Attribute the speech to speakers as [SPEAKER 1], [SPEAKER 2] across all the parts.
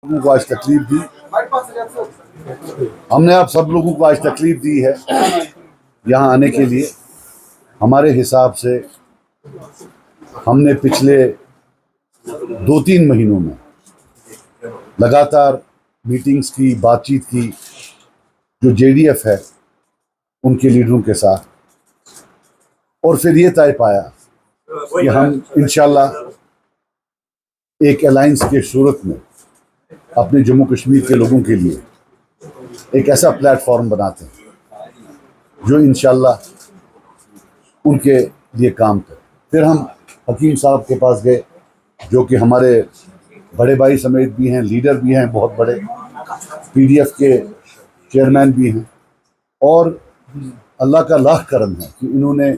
[SPEAKER 1] लोगों को आज तकलीफ दी, हमने आप सब लोगों को आज तकलीफ दी है यहाँ आने के लिए। हमारे हिसाब से हमने पिछले 2-3 महीनों में लगातार मीटिंग्स की, बातचीत की, जो जेडीएफ है उनके लीडरों के साथ, और फिर ये तय पाया कि हम इंशाल्लाह एक अलायंस के सूरत में अपने जम्मू कश्मीर के लोगों के लिए एक ऐसा प्लेटफॉर्म बनाते हैं जो इंशाल्लाह उनके लिए काम करे। फिर हम हकीम साहब के पास गए, जो कि हमारे बड़े भाई समेत भी हैं, लीडर भी हैं, बहुत बड़े पीडीएफ के चेयरमैन भी हैं, और अल्लाह का लाख करम है कि इन्होंने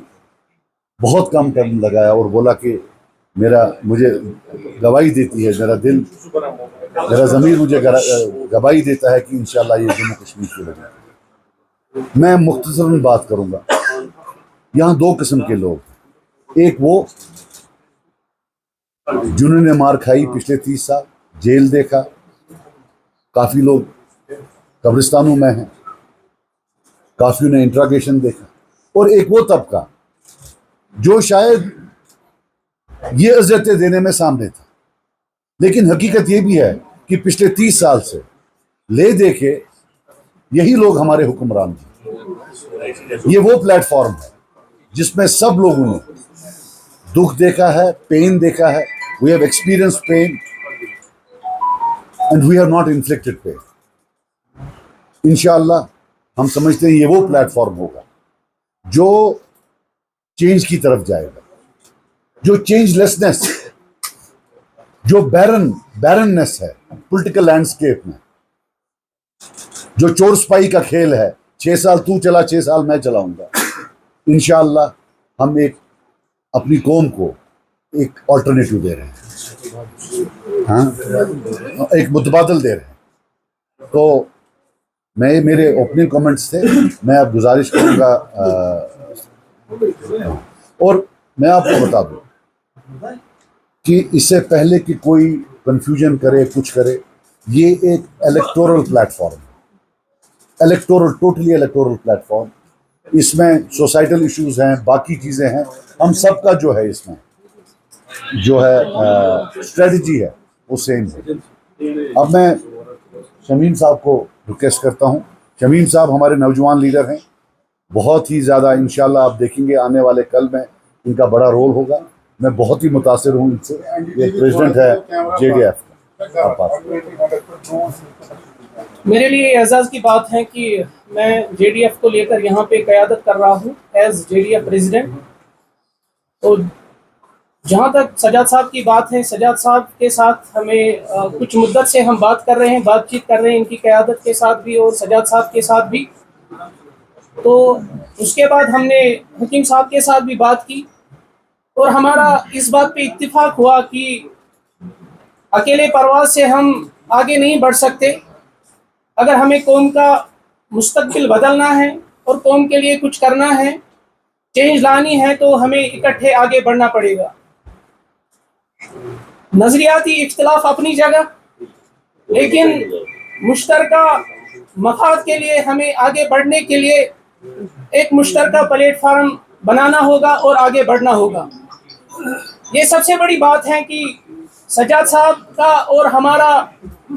[SPEAKER 1] बहुत कम कदम लगाया और बोला कि मुझे गवाही देती है, मेरा दिल, मेरा ज़मीर मुझे गवाही देता है कि इंशाल्लाह ये जम्मू कश्मीर की वजह। मैं मुख्तसरन बात करूँगा। यहाँ 2 किस्म के लोग, एक वो जिन्होंने मार खाई, पिछले 30 साल जेल देखा, काफ़ी लोग कब्रिस्तानों में हैं, काफ़ी ने इंट्रागेशन देखा, और एक वो तबका जो शायद ये इज्जतें देने में सामने था, लेकिन हकीकत ये भी है कि पिछले 30 साल से ले दे के यही लोग हमारे हुक्मरान हैं। ये वो प्लेटफॉर्म है जिसमें सब लोगों ने दुख देखा है, पेन देखा है। We have experience pain and we have not inflicted pain. इंशाअल्लाह हम समझते हैं ये वो प्लेटफॉर्म होगा जो चेंज की तरफ जाएगा, जो चेंजलेसनेस, जो बैरननेस है पॉलिटिकल लैंडस्केप में, जो चोर सिपाही का खेल है, 6 साल तू चला, 6 साल मैं चलाऊंगा, इंशाअल्लाह हम एक अपनी कौम को एक ऑल्टरनेटिव दे रहे हैं, हाँ, एक मुतबादल दे रहे हैं। तो मेरे ओपनिंग कमेंट्स थे। मैं अब गुजारिश करूंगा, और मैं आपको बता दूं कि इससे पहले कि कोई कंफ्यूजन करे, कुछ करे, ये एक इलेक्टोरल प्लेटफॉर्म है, टोटली इलेक्टोरल प्लेटफॉर्म। इसमें सोसाइटल इश्यूज हैं, बाकी चीज़ें हैं, हम सब का जो है इसमें जो है स्ट्रेटजी है वो सेम है। अब मैं शमीम साहब को रिक्वेस्ट करता हूँ। शमीम साहब हमारे नौजवान लीडर हैं, बहुत ही ज़्यादा, इंशाल्लाह आप देखेंगे आने वाले कल में इनका बड़ा रोल होगा। मैं बहुत ही मुतासिर हूँ इनसे। ये प्रेसिडेंट है जेडीएफ का।
[SPEAKER 2] मेरे लिए एजाज़ की बात है कि मैं जेडीएफ को लेकर यहाँ पे क़यादत कर रहा हूँ एज जेडीएफ प्रेसिडेंट। तो जहाँ तक सजाद साहब की बात है, सजाद साहब के साथ हमें कुछ मुद्दत से हम बात कर रहे हैं, बातचीत कर रहे हैं, इनकी क़यादत के साथ भी और सजाद साहब के साथ भी। तो उसके बाद हमने हकीम साहब के साथ भी बात की और हमारा इस बात पे इत्तिफाक हुआ कि अकेले परवाज़ से हम आगे नहीं बढ़ सकते। अगर हमें कौम का मुस्तकबिल बदलना है और कौम के लिए कुछ करना है, चेंज लानी है, तो हमें इकट्ठे आगे बढ़ना पड़ेगा। नज़रियाती इख्तिलाफ अपनी जगह, लेकिन मुश्तरका मफाद के लिए हमें आगे बढ़ने के लिए एक मुश्तरका प्लेटफार्म बनाना होगा और आगे बढ़ना होगा। ये सबसे बड़ी बात है कि सजाद साहब का और हमारा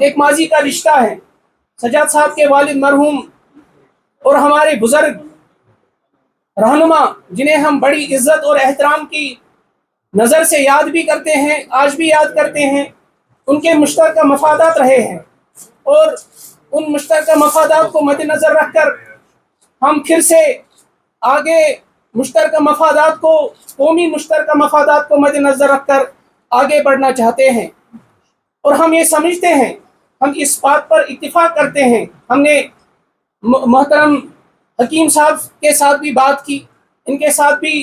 [SPEAKER 2] एक माजी का रिश्ता है। सजाद साहब के वालिद मरहूम और हमारे बुजुर्ग रहनुमा, जिन्हें हम बड़ी इज्जत और एहतराम की नज़र से याद भी करते हैं, आज भी याद करते हैं, उनके मुश्तरका मफादात रहे हैं और उन मुश्तरका मफादात को मद्देनज़र रखकर हम फिर से आगे मुश्तरका मफादात को, कौमी मुश्तरका मफादात को मद्देनज़र रखकर आगे बढ़ना चाहते हैं। और हम ये समझते हैं, हम इस बात पर इत्तिफाक करते हैं। हमने मोहतरम हकीम साहब के साथ भी बात की, इनके साथ भी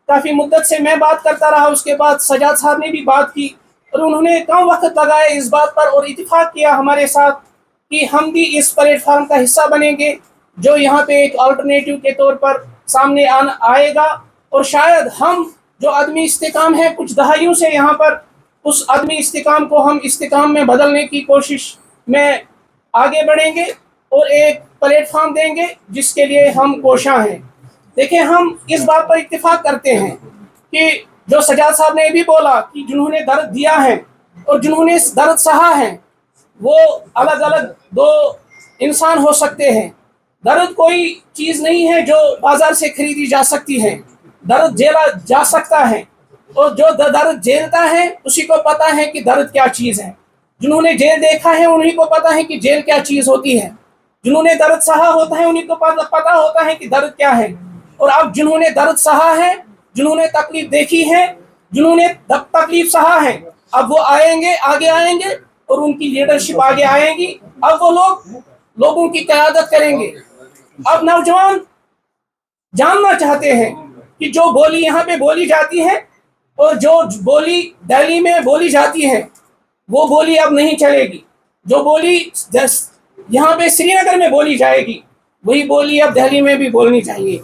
[SPEAKER 2] काफ़ी मुद्दत से मैं बात करता रहा, उसके बाद सजाद साहब ने भी बात की और उन्होंने कम वक्त लगाया इस बात पर और इत्तिफाक किया हमारे साथ कि हम भी इस प्लेटफार्म का हिस्सा बनेंगे, जो यहाँ पे एक अल्टरनेटिव के तौर पर सामने आएगा। और शायद हम जो आदमी इस्तेकाम है कुछ दहाइयों से यहाँ पर, उस आदमी इस्तेकाम को हम इस्तेकाम में बदलने की कोशिश में आगे बढ़ेंगे और एक प्लेटफॉर्म देंगे जिसके लिए हम कोशां हैं। देखिए, हम इस बात पर इत्तेफाक करते हैं कि जो सजाद साहब ने भी बोला कि जिन्होंने दर्द दिया है और जिन्होंने इस दर्द सहा है वो अलग अलग दो इंसान हो सकते हैं। दर्द कोई चीज़ नहीं है जो बाजार से खरीदी जा सकती है। दर्द झेला जा सकता है और जो दर्द झेलता है उसी को पता है कि दर्द क्या चीज़ है। जिन्होंने जेल देखा है उन्हीं को पता है कि जेल क्या चीज़ होती है। जिन्होंने दर्द सहा होता है उन्हीं को पता होता है कि दर्द क्या है। और अब जिन्होंने दर्द सहा है, जिन्होंने तकलीफ देखी है, जिन्होंने तकलीफ सहा है, अब वो आएंगे, आगे आएंगे और उनकी लीडरशिप आगे आएगी। अब वो लोगों की क़यादत करेंगे। अब नौजवान जानना चाहते हैं कि जो बोली यहाँ पे बोली जाती है और जो बोली दिल्ली में बोली जाती है वो बोली अब नहीं चलेगी। जो बोली यहाँ पे श्रीनगर में बोली जाएगी वही बोली अब दिल्ली में भी बोलनी चाहिए।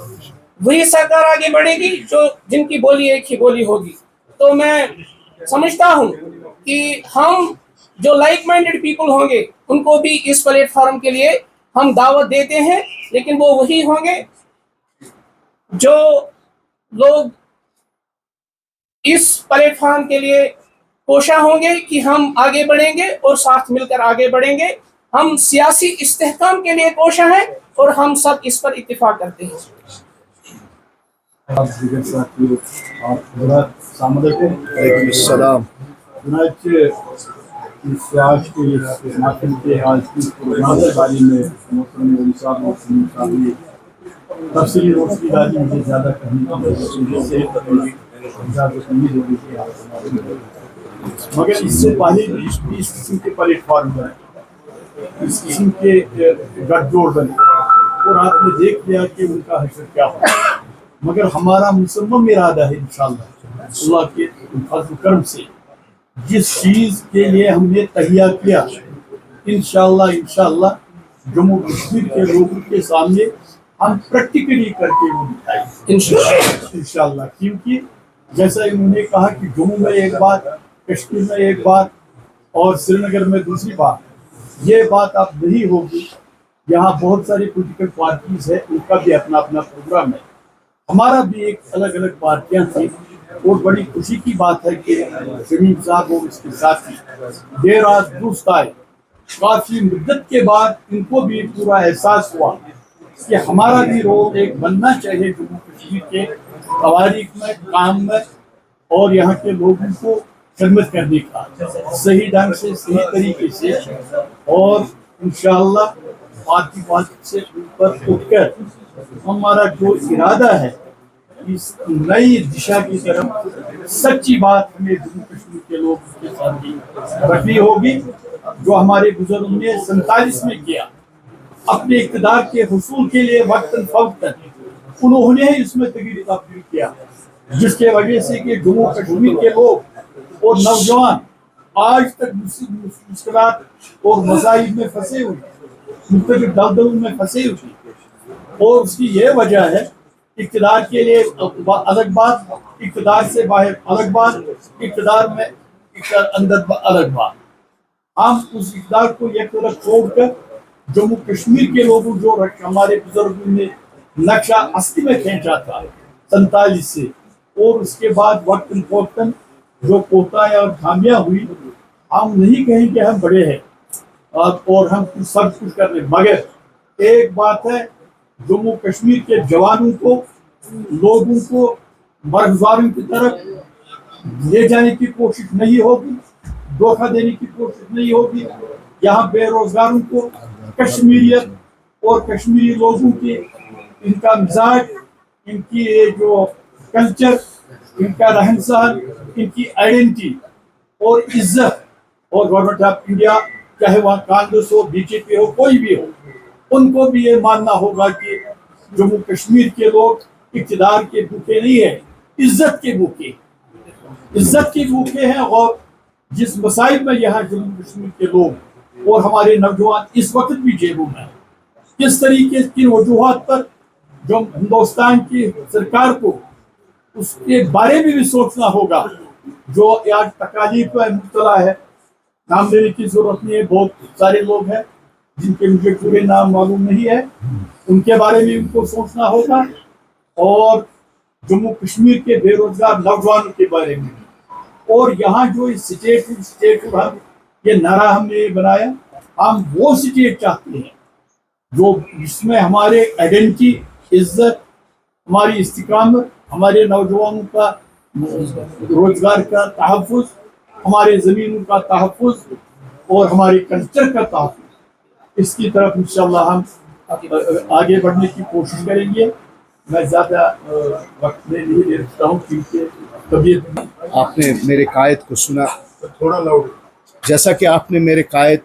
[SPEAKER 2] वही सरकार आगे बढ़ेगी जो जिनकी बोली एक ही बोली होगी। तो मैं समझता हूँ कि हम जो लाइक माइंडेड पीपल होंगे उनको भी इस प्लेटफॉर्म के लिए हम दावत देते हैं, लेकिन वो वही होंगे जो लोग इस प्लेटफॉर्म के लिए कोशा होंगे कि हम आगे बढ़ेंगे और साथ मिलकर आगे बढ़ेंगे। हम सियासी इस्तेहकाम के लिए कोशा हैं और हम सब इस पर इत्तिफाक करते हैं।
[SPEAKER 3] आज के महफिल के आज की प्रोग्राम के बारे में मोहतरम मौलवी साहब और सुनील साहब ने तफसीली रोशनी डाली। मुझे ज़्यादा कहने की उम्मीद हो रही थी, मगर इससे पहले भी इस किस्म के प्लेटफॉर्म बने, इस किस्म के गठजोड़ बने और आपने देख लिया कि उनका हशर क्या हुआ। मगर हमारा मुसम्मम इरादा है इंशाअल्लाह अल्लाह के फज़ल करम से जिस चीज़ के लिए हमने तहिया किया इंशाअल्लाह जम्मू कश्मीर के लोगों के सामने हम प्रैक्टिकली करके वो दिखाएंगे इंशाअल्लाह। क्योंकि जैसा इन्होंने कहा कि जम्मू में एक बात, कश्मीर में एक बात और श्रीनगर में दूसरी बात, ये बात अब नहीं होगी। यहाँ बहुत सारी पॉलिटिकल पार्टीज है, उनका भी अपना अपना प्रोग्राम है, हमारा भी एक अलग अलग पार्टियाँ थी। और बड़ी खुशी की बात है कि शमीम साहब और उसके साथी देर रात दुरुस्त आए। काफ़ी मुद्दत के बाद इनको भी पूरा एहसास हुआ कि हमारा भी रोल एक बनना चाहिए जम्मू कश्मीर के तवारीख में, काम में और यहाँ के लोगों को खिदमत करने का सही ढंग से, सही तरीके से। और इंशाअल्लाह पार्टी से ऊपर उठकर हमारा जो इरादा है इस नई दिशा की तरफ, सच्ची बात हमें जम्मू कश्मीर के लोगों के साथ रखनी होगी। जो हमारे बुजुर्गों ने 47 में किया अपने इक़्तिदार के हुसूल के लिए वक्तन फवक्तन, उन्होंने ही इसमें तगीर तब्दील किया, जिसके वजह से कि जम्मू कश्मीर के लोग और नौजवान आज तक मुश्किलात और मसाइब में फंसे हुए, मुख्तलिफ दलदलों में फंसे हुए। और उसकी ये वजह है इक़्तिदार के लिए अलग बात, इक़्तिदार से बाहर अलग बात, इक़्तिदार में अंदर अलग बात। हम उस इक़्तिदार को एक तरफ छोड़कर जम्मू कश्मीर के लोगों जो हमारे बुजुर्गों ने नक्शा अस्ती में खींचा था 47 से, और उसके बाद वक्तन फौक्तन जो कोताही और खामियां हुई, हम नहीं कहेंगे हम बड़े हैं और हम सब कुछ कर रहे, मगर एक बात है जम्मू कश्मीर के जवानों को, लोगों को मर्गजारों की तरफ ले जाने की कोशिश नहीं होगी, धोखा देने की कोशिश नहीं होगी। यहाँ बेरोजगारों को कश्मीरियत और कश्मीरी लोगों की, इनका मिजाज, इनकी जो कल्चर, इनका रहन सहन, इनकी आइडेंटिटी और इज्जत, और गवर्नमेंट ऑफ इंडिया चाहे वहाँ कांग्रेस हो, बीजेपी हो, कोई भी हो, उनको भी ये मानना होगा कि जम्मू कश्मीर के लोग इक़्तिदार के भूखे नहीं है, इज्जत के भूखे, इज्जत के भूखे हैं। और जिस मसाइब में यहाँ जम्मू कश्मीर के लोग और हमारे नौजवान इस वक्त भी जेबों में, किस तरीके की वजूहात पर जो हिंदुस्तान की सरकार को उसके बारे में भी सोचना होगा। जो आज तकालीफ में मुब्तला है, नाम लेने की जरूरत नहीं है, बहुत सारे लोग हैं जिनके मुझे पूरे नाम मालूम नहीं है, उनके बारे में उनको सोचना होगा, और जम्मू कश्मीर के बेरोजगार नौजवानों के बारे में। और यहाँ जो स्टेट हम ये नारा हमने बनाया, हम वो स्टेट चाहते हैं जो जिसमें हमारे आइडेंटिटी, इज्जत, हमारी इस्तिकामत, हमारे नौजवानों का रोजगार का तहफ़्फ़ुज़, हमारे ज़मीनों का तहफ़्फ़ुज़ और हमारे कल्चर का तहफ़्फ़ुज़, इसकी तरफ इंशाअल्लाह हम आगे बढ़ने की कोशिश करेंगे। मैं ज़्यादा वक्त नहीं ले रखता हूँ क्योंकि तबीयत।
[SPEAKER 4] आपने मेरे कायद को सुना,
[SPEAKER 3] थोड़ा लाउड।
[SPEAKER 4] जैसा कि आपने मेरे कायद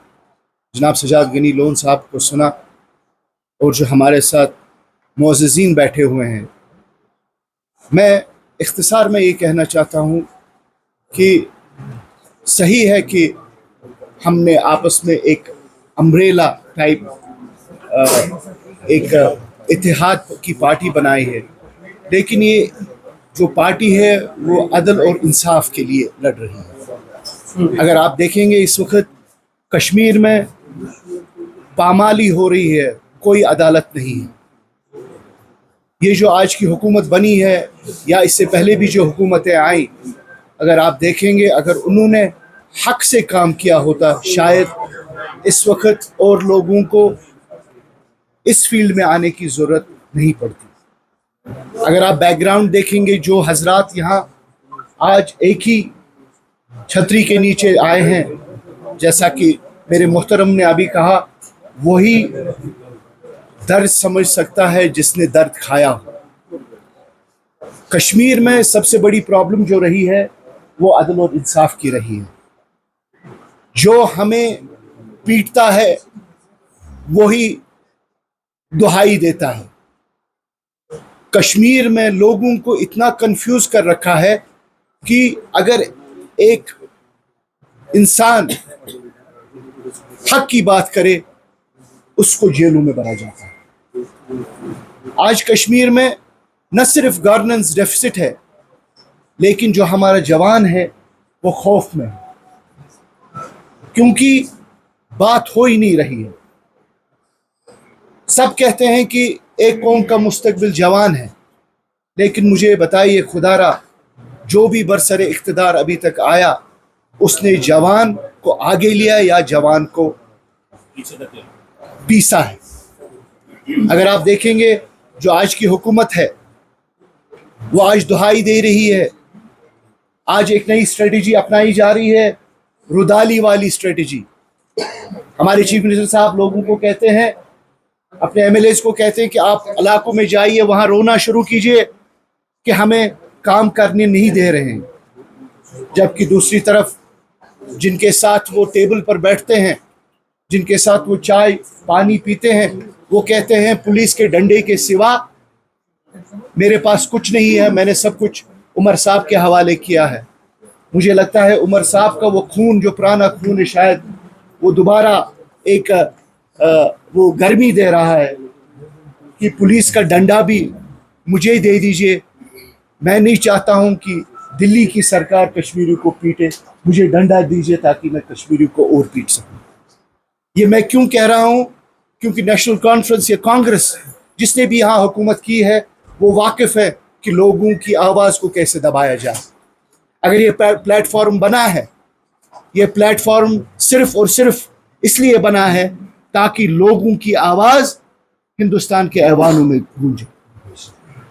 [SPEAKER 4] जनाब सजाद गनी लोन साहब को सुना, और जो हमारे साथ मुअज़्ज़िज़ीन बैठे हुए हैं, मैं इख्तिसार में ये कहना चाहता हूँ कि सही है कि हमने आपस में एक अम्ब्रेला टाइप एक इत्तेहाद की पार्टी बनाई है, लेकिन ये जो पार्टी है वो अदल और इंसाफ के लिए लड़ रही है। अगर आप देखेंगे इस वक्त कश्मीर में पामाली हो रही है, कोई अदालत नहीं है। ये जो आज की हुकूमत बनी है या इससे पहले भी जो हुकूमतें आई, अगर आप देखेंगे, अगर उन्होंने हक से काम किया होता, शायद इस वक्त और लोगों को इस फील्ड में आने की ज़रूरत नहीं पड़ती। अगर आप बैकग्राउंड देखेंगे, जो हजरात यहाँ आज एक ही छतरी के नीचे आए हैं, जैसा कि मेरे मोहतरम ने अभी कहा, वही दर्द समझ सकता है जिसने दर्द खाया हो। कश्मीर में सबसे बड़ी प्रॉब्लम जो रही है वो अदल और इंसाफ की रही है। जो हमें पीटता है वही दुहाई देता है। कश्मीर में लोगों को इतना कंफ्यूज कर रखा है कि अगर एक इंसान हक की बात करे उसको जेलों में भरा जाता है। आज कश्मीर में न सिर्फ गवर्नेंस डेफिसिट है, लेकिन जो हमारा जवान है वो खौफ में है, क्योंकि बात हो ही नहीं रही है। सब कहते हैं कि एक कौम का मुस्तकबिल जवान है, लेकिन मुझे बताइए खुदारा, जो भी बरसरे इख्तिदार अभी तक आया, उसने जवान को आगे लिया या जवान को पीसा है। अगर आप देखेंगे, जो आज की हुकूमत है वो आज दुहाई दे रही है। आज एक नई स्ट्रेटजी अपनाई जा रही है, रुदाली वाली स्ट्रेटजी। हमारे चीफ मिनिस्टर साहब लोगों को कहते हैं, अपने एमएलएज को कहते हैं कि आप इलाकों में जाइए, वहाँ रोना शुरू कीजिए कि हमें काम करने नहीं दे रहे हैं, जबकि दूसरी तरफ जिनके साथ वो टेबल पर बैठते हैं, जिनके साथ वो चाय पानी पीते हैं, वो कहते हैं पुलिस के डंडे के सिवा मेरे पास कुछ नहीं है, मैंने सब कुछ उमर साहब के हवाले किया है। मुझे लगता है उमर साहब का वो खून, जो पुराना खून है, शायद वो दोबारा एक वो गर्मी दे रहा है कि पुलिस का डंडा भी मुझे दे दीजिए। मैं नहीं चाहता हूं कि दिल्ली की सरकार कश्मीरी को पीटे, मुझे डंडा दीजिए ताकि मैं कश्मीरी को और पीट सकूं। ये मैं क्यों कह रहा हूं? क्योंकि नेशनल कॉन्फ्रेंस या कांग्रेस जिसने भी यहाँ हुकूमत की है वो वाकिफ है कि लोगों की आवाज़ को कैसे दबाया जाए। अगर ये प्लेटफॉर्म बना है, ये प्लेटफॉर्म सिर्फ और सिर्फ इसलिए बना है ताकि लोगों की आवाज़ हिंदुस्तान के ऐवानों में गूंजे।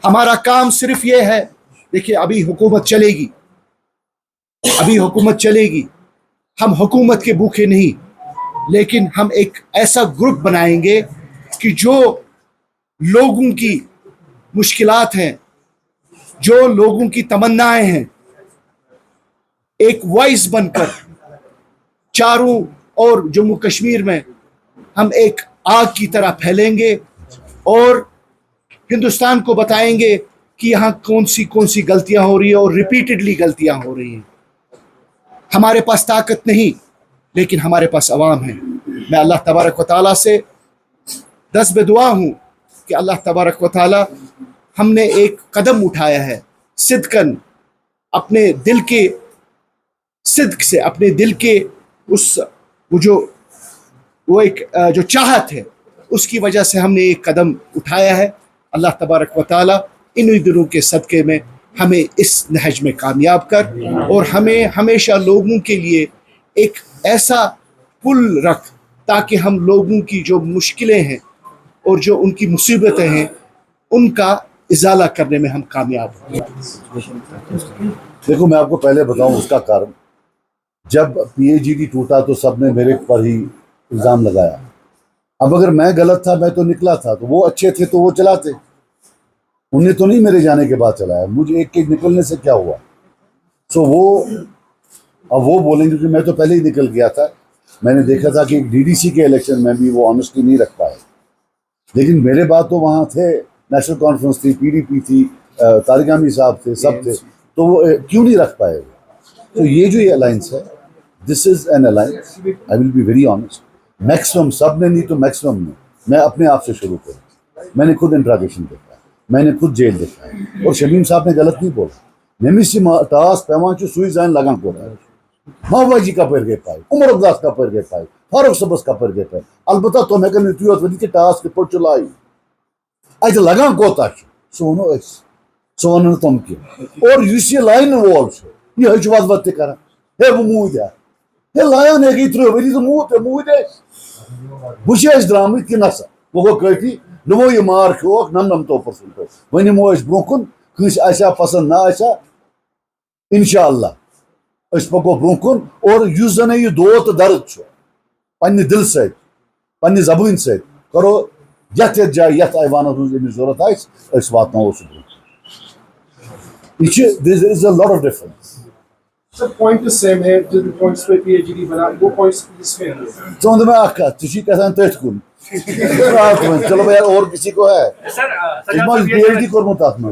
[SPEAKER 4] हमारा काम सिर्फ ये है, देखिए अभी हुकूमत चलेगी, अभी हुकूमत चलेगी, हम हुकूमत के भूखे नहीं, लेकिन हम एक ऐसा ग्रुप बनाएंगे कि जो लोगों की मुश्किलात हैं, जो लोगों की तमन्नाएं हैं, एक वॉइस बनकर चारों ओर जम्मू कश्मीर में हम एक आग की तरह फैलेंगे और हिंदुस्तान को बताएंगे कि यहाँ कौन सी गलतियां हो रही है और रिपीटेडली गलतियां हो रही हैं। हमारे पास ताकत नहीं, लेकिन हमारे पास अवाम है। मैं अल्लाह तबारक व तआला से दस बेदुआ हूँ कि अल्लाह तबारक व तआला, हमने एक कदम उठाया है सिद्कन, अपने दिल के सिद्क से, अपने दिल के वो एक जो चाहत है, उसकी वजह से हमने एक कदम उठाया है। अल्लाह तबारक व ताला इन दिनों के सदक़े में हमें इस नहज में कामयाब कर और हमें हमेशा लोगों के लिए एक ऐसा पुल रख ताकि हम लोगों की जो मुश्किलें हैं और जो उनकी मुसीबतें हैं उनका इजाला करने में हम कामयाब हों।
[SPEAKER 1] देखो, मैं आपको पहले बताऊं उसका कारण। जब PAGD टूटा तो सबने मेरे पर ही इल्ज़ाम लगाया। अब अगर मैं गलत था, मैं तो निकला था, तो वो अच्छे थे तो वो चलाते। उन्हें तो नहीं मेरे जाने के बाद चलाया, मुझे एक निकलने से क्या हुआ। सो अब वो बोलेंगे कि मैं तो पहले ही निकल गया था। मैंने देखा था कि DDC के इलेक्शन में भी वो ऑनेस्टी नहीं रख पाए, लेकिन मेरे बाद तो वहाँ थे, नेशनल कॉन्फ्रेंस थी, PDP थी, तारिक आमी साहब थे, सब थे, तो वो क्यों नहीं रख पाए। तो ये जो ये अलायंस है, this is an alliance, I will be very honest, maximum सब ने नहीं तो मैक्सिमम ने, मैं अपने आप से शुरू करूँ। मैंने खुद इंट्रागेशन देखा है, मैंने खुद जेल देखा है, और शमीम साहब ने गलत नहीं बोला। नेमिसी टास पैमान सुई जान लगा को मावाजी कपर गए पाए, उमर अब्दास कपर गए पाए, फारूक सबस कपर गए पाए, अलबत्ता तो मैं कहने तुझे वही के टास के पट चलाई आज लगा कोता सोनो एस सोनो तुम के और युस ये लाइन वॉल ये हजवाद वत करा हे वो मुंह दिया हे लायन है कि त्रो वही तो मुंह दे बुशे द्राम कि नसा वो कथी नमो ये मार खो नम तो परसेंट वन मोज ब्रोकन कस आशा पसंद ना आशा इंशाअल्लाह पको ब्रोकन और युस जन ये दो तो दर्द पन्ने दिल से पन्ने जबान से करो यथ यथ जाए यथ ऐवान जरूरत आस वातनो there is a lot of difference.
[SPEAKER 5] The point is same है जो points पे PAGD बना वो points इसमें है।
[SPEAKER 1] तो मैं आका तुझी कहता तेज कुन चलो भाई यार और किसी को है
[SPEAKER 6] सर
[SPEAKER 1] इसमें PAGD को मत आत्मा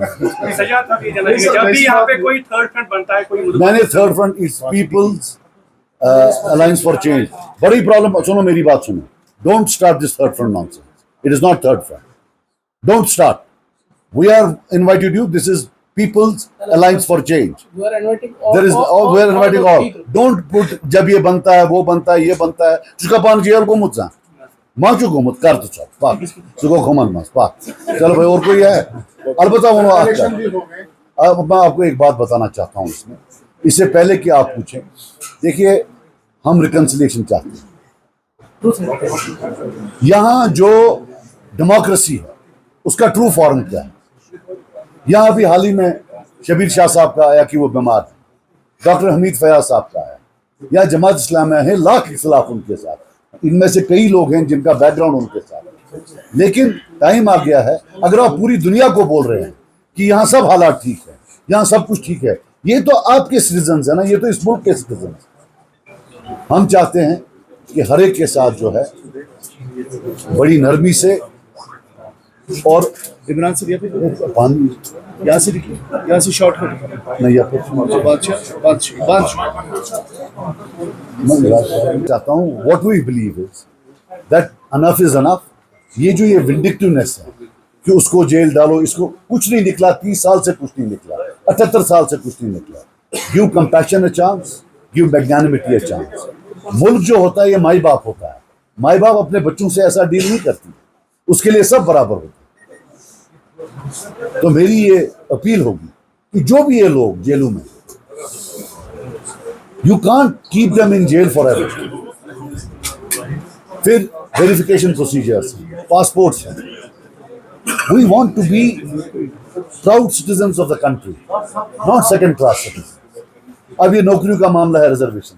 [SPEAKER 6] सजा था कि जब भी यहाँ पे कोई थर्ड फ्रंट बनता है कोई
[SPEAKER 1] मैंने third front is people's alliance for change बड़ी प्रॉब्लम सुनो मेरी बात सुनो don't start this third front nonsense it is not third front don't start we are invited you this is People's Alliance for Change.
[SPEAKER 2] You are inviting all.
[SPEAKER 1] There is all. We are inviting all. Don't put जब ये बनता है वो बनता है ये बनता है चुका पान जेल को मुझसे माँ चुको मुझ कर तो चल पाक चुको घुमन मस पाक चलो भाई और कोई है अलबत्ता वो अब मैं आपको एक बात बताना चाहता हूँ इसमें इससे पहले कि आप पूछें देखिए हम रिकंसिलिएशन चाहते हैं यहाँ जो डेमोक्रेसी है उसका ट्रू फॉर्म क्या है यहाँ अभी हाल ही में शबीर शाह साहब का आया कि वो बीमार है, डॉक्टर हमीद फयाज साहब का आया, या जमात इस्लामिया है लाख इख्तिलाफ उनके साथ, इनमें से कई लोग हैं जिनका बैकग्राउंड उनके साथ, लेकिन टाइम आ गया है अगर आप पूरी दुनिया को बोल रहे हैं कि यहाँ सब हालात ठीक है, यहाँ सब कुछ ठीक है, ये तो आपके सिटीजन है ना, ये तो इस मुल्क के सिटीजन है। हम चाहते हैं कि हर एक के साथ जो है बड़ी नरमी से और
[SPEAKER 4] इमरान सर
[SPEAKER 1] पानी
[SPEAKER 4] यहाँ से निकले यहाँ से शॉर्ट कट
[SPEAKER 1] नहीं चाहता हूँ what we believe is that enough is enough. ये जो ये विंडिक्टिवनेस है कि उसको जेल डालो, इसको कुछ नहीं निकला, 30 साल से कुछ नहीं निकला, 78 साल से कुछ नहीं निकला। Give compassion a chance, give magnanimity a chance. मुल्क जो होता है ये माई बाप होता है, माई बाप अपने बच्चों से ऐसा डील नहीं करती, उसके लिए सब बराबर होते। तो मेरी ये अपील होगी कि जो भी ये लोग जेलों में, you can't keep them in jail forever. फिर वेरिफिकेशन प्रोसीजर्स, पासपोर्ट्स हैं। We want to be proud citizens of the country, not second class citizen. अब ये नौकरियों का मामला है, रिजर्वेशन,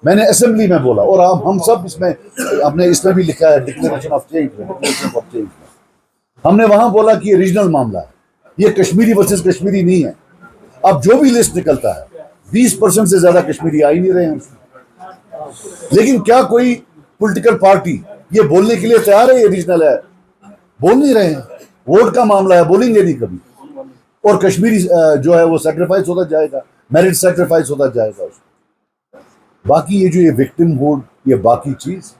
[SPEAKER 1] मैंने असेंबली में बोला और हम सब इसमें अपने इसमें भी लिखा है डिक्लेरेशन ऑफ चेंज, हमने वहां बोला कि ये रीजनल मामला है, ये कश्मीरी वर्सेस कश्मीरी नहीं है। अब जो भी लिस्ट निकलता है 20% से ज्यादा कश्मीरी आ ही नहीं रहे हैं, लेकिन क्या कोई पॉलिटिकल पार्टी ये बोलने के लिए तैयार है ये रीजनल है? बोल नहीं रहे हैं। वोट का मामला है, बोलेंगे नहीं कभी। और कश्मीरी जो है वो सेक्रीफाइस होता जाएगा, मेरिट सेक्रीफाइस होता जाएगा उसको। बाकी ये जो ये विक्टिमहुड, ये बाकी चीज,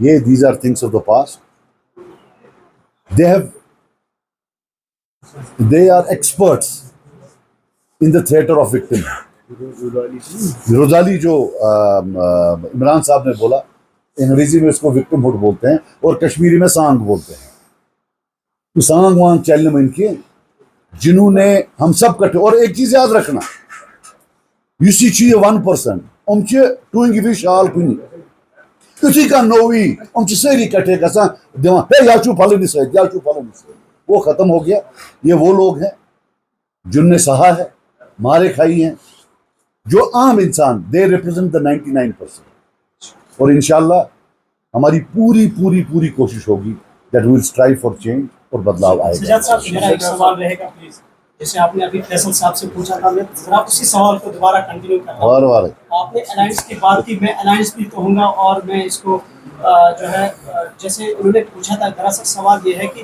[SPEAKER 1] ये these are things of the past. They are experts in the theater of victimhood. रोजाली जो इमरान साहब ने बोला, अंग्रेजी में इसको विक्टिमहुड बोलते हैं और कश्मीरी में सांग बोलते हैं। तो सांग वांग चलने में इनके, जिन्होंने हम सब कटे। और एक चीज याद रखना, युसी ची 1% हम टूंग भी शाल कुनी तुझी का नोवी हम सारी कटे गसा दिवा हे याचू फलन से वो खत्म हो गया। ये वो लोग हैं जिनने सहा है, मारे खाई हैं, जो आम इंसान, दे रिप्रेजेंट द 99%। और इंशाल्लाह हमारी पूरी पूरी पूरी कोशिश होगी that we will strive for change और बदलाव आएगा।
[SPEAKER 7] सज्जाद साहब, मेरा एक सवाल रहेगा प्लीज, जैसे आपने अभी फैसल साहब से पूछा था, मैं जरा उसी सवाल को दोबारा कंटिन्यू कर रहा हूं।
[SPEAKER 1] बार
[SPEAKER 7] आपने अलायंस की बात की, मैं अलायंस भी कहूँगा और मैं इसको जो है जैसे उन्होंने पूछा था, दरअसल सवाल ये है कि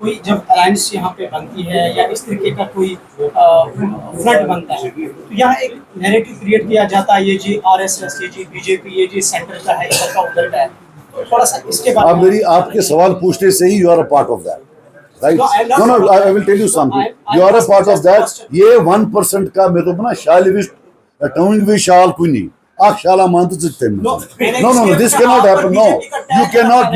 [SPEAKER 7] कोई जब अलायंस यहाँ पे बनती है या इस तरीके का कोई फ्रंट बनता है तो यहाँ एक नैरेटिव क्रिएट किया जाता है, ये जी RSS, ये जी बीजेपी, ये जी सेंटर का है, इधर का उधर का है। तो थोड़ा सा इसके बारे में
[SPEAKER 1] आपके सवाल पूछने से ही you are a part of that, right? No I will tell you something, you are a part of that. ये 1% का मैं तो बना शाल टोइंग भी शाल कुनी आख शाला मानते सकते हैं। No, this cannot happen. No, you cannot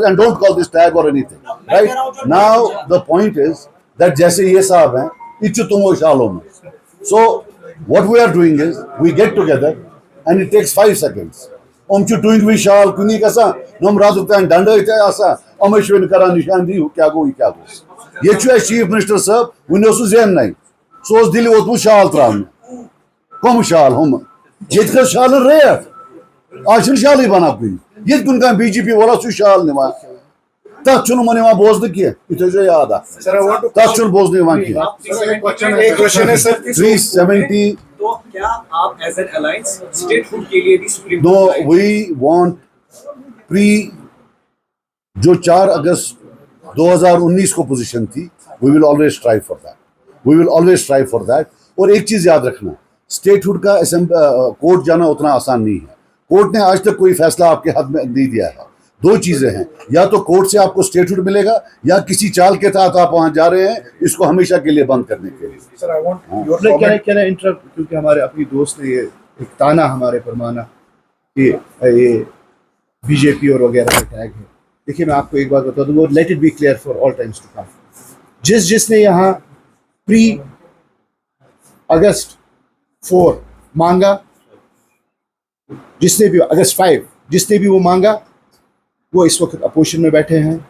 [SPEAKER 1] and don't call this tag or anything, right? Now the point is that जैसे ये साहब हैं, इच्छु तुम वो शालों में। So what we are doing is we get together and it takes 5 seconds. उमचु टुइंग भी शाल कुनी कसा नम राजुतान डंडा इते आसा अमश्विन करा निशान दी क्या गो। ये छु चीफ मिनिस्टर साहब वनो जेन नहीं सोच दिल वोतु शाल त्राम कम शाल हम ये शाल रेट आज शाल बना कुन ये कुन का बीजेपी वाला सु शाल निवा तथ चुन मन बोजन की ये याद तथ चुन बोजन की 370।
[SPEAKER 6] तो क्या आप एज एन अलायंस स्टेटहुड के लिए भी supreme
[SPEAKER 1] no we want pre जो 4 अगस्त 2019 को पोजीशन थी, we will always strive for that. और एक चीज याद रखना, स्टेटहुड का कोर्ट जाना उतना आसान नहीं है। कोर्ट ने आज तक कोई फैसला आपके हाथ में नहीं दिया है। 2 चीजें हैं, या तो कोर्ट से आपको स्टेटहुड मिलेगा या किसी चाल के तहत आप वहां जा रहे हैं इसको हमेशा के लिए बंद करने के लिए।
[SPEAKER 4] Sir I want your can I interrupt, क्योंकि हमारे अपनी दोस्त ने ये एक ताना हमारे पर माना कि ये बीजेपी और वगैरह का टैग है। देखिए मैं आपको एक बात बता दूं, let it be clear for all times to come, जिसने यहाँ प्री अगस्त 4 मांगा, जिसने भी अगस्त 5 जिसने भी वो मांगा, वो इस वक्त अपोजिशन में बैठे हैं।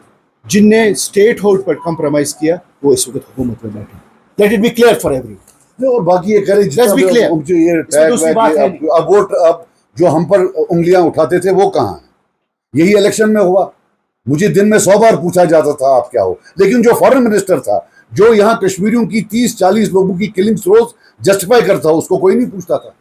[SPEAKER 4] जिनने स्टेट होल्ड पर कॉम्प्रोमाइज किया वो इस वक्त हुकूमत में बैठे हैं। Late it be clear for every.
[SPEAKER 1] और बाकी ये करें
[SPEAKER 4] लेट्स बी क्लियर,
[SPEAKER 1] ये टैग अब जो हम पर उंगलियां उठाते थे वो कहाँ है? यही इलेक्शन में हुआ। मुझे दिन में 100 बार पूछा जाता था आप क्या हो, लेकिन जो फॉरेन मिनिस्टर था, जो यहाँ कश्मीरियों की 30-40 लोगों की किलिंग्स रोज जस्टिफाई करता, उसको कोई नहीं पूछता था।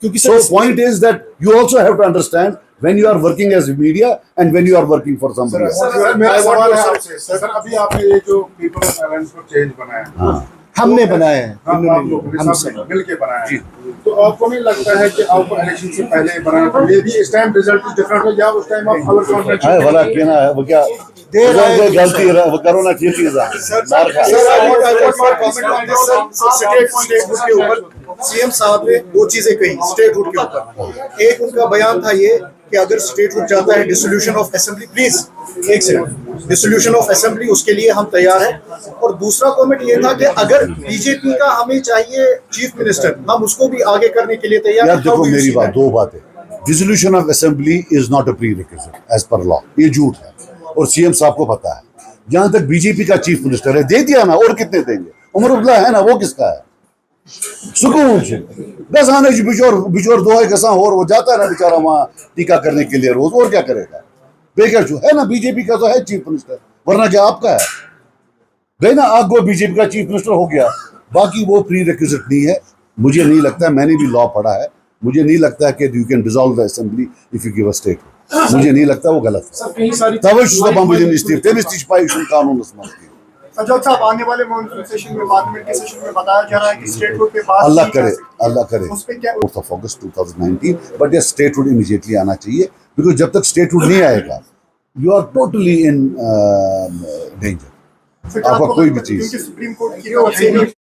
[SPEAKER 1] क्योंकि so point is that you also have to understand when you are working as media and when you are working for somebody else.
[SPEAKER 5] मेरा सवाल है आपसे सर, अभी आपने ये जो पीपल अलायंस को चेंज बनाया है,
[SPEAKER 4] हमने बनाया है,
[SPEAKER 5] हम सब मिलके बनाया है, तो आपको नहीं लगता है कि आपको इलेक्शन से पहले बनाना था? मे बी इस टाइम रिजल्ट डिफरेंट हो, या उस टाइम आप अवर कॉन्फिडेंस
[SPEAKER 1] है वाला कहना है वो क्या गलती है वो करो ना ठीक है
[SPEAKER 8] के ऊपर सीएम साहब ने 2 चीजें कही स्टेटहुड के ऊपर। एक उनका बयान था ये कि अगर स्टेटहुड चाहता है डिसोल्यूशन ऑफ असेंबली, प्लीज एक सेकंड, डिसोल्यूशन ऑफ असेंबली उसके लिए हम तैयार हैं। और दूसरा कमेंट ये था कि अगर बीजेपी का हमें चाहिए चीफ मिनिस्टर, हम उसको भी आगे करने के लिए तैयार हैं।
[SPEAKER 1] देखो मेरी बात 2 बातें, dissolution of assembly is not a prerequisite as per law, ये झूठ है और सीएम साहब को पता है। जहां तक बीजेपी का चीफ मिनिस्टर है, दे दिया ना, और कितने देंगे? उमर अब्दुल्ला है ना, वो किसका है? सुकून से बस आने बिचौर दुआएं कसा और वो जाता है ना बेचारा वहां टीका करने के लिए रोज, और क्या करेगा? बेकार है ना, बीजेपी का तो है चीफ मिनिस्टर, वरना क्या आपका है? गई ना आग, वो बीजेपी का चीफ मिनिस्टर हो गया। बाकी वो प्री रिक्विजिट नहीं है, मुझे नहीं लगता। मैंने भी लॉ पढ़ा है, मुझे नहीं लगता कि you can dissolve the assembly if you give a state. मुझे नहीं लगता, वो गलत है।
[SPEAKER 5] सज्जाद साहब, आने वाले मॉनसून सेशन में, पार्लियामेंट के सेशन में बताया जा रहा है कि स्टेटहुड पे बात
[SPEAKER 1] अल्लाह करे
[SPEAKER 5] उस पे क्या
[SPEAKER 1] 4th of August 2019, बट ये स्टेटहुड इमीडिएटली आना चाहिए, बिकॉज जब तक स्टेटहुड नहीं आएगा you are totally in danger. आपका कोई भी चीज
[SPEAKER 5] सुप्रीम कोर्ट की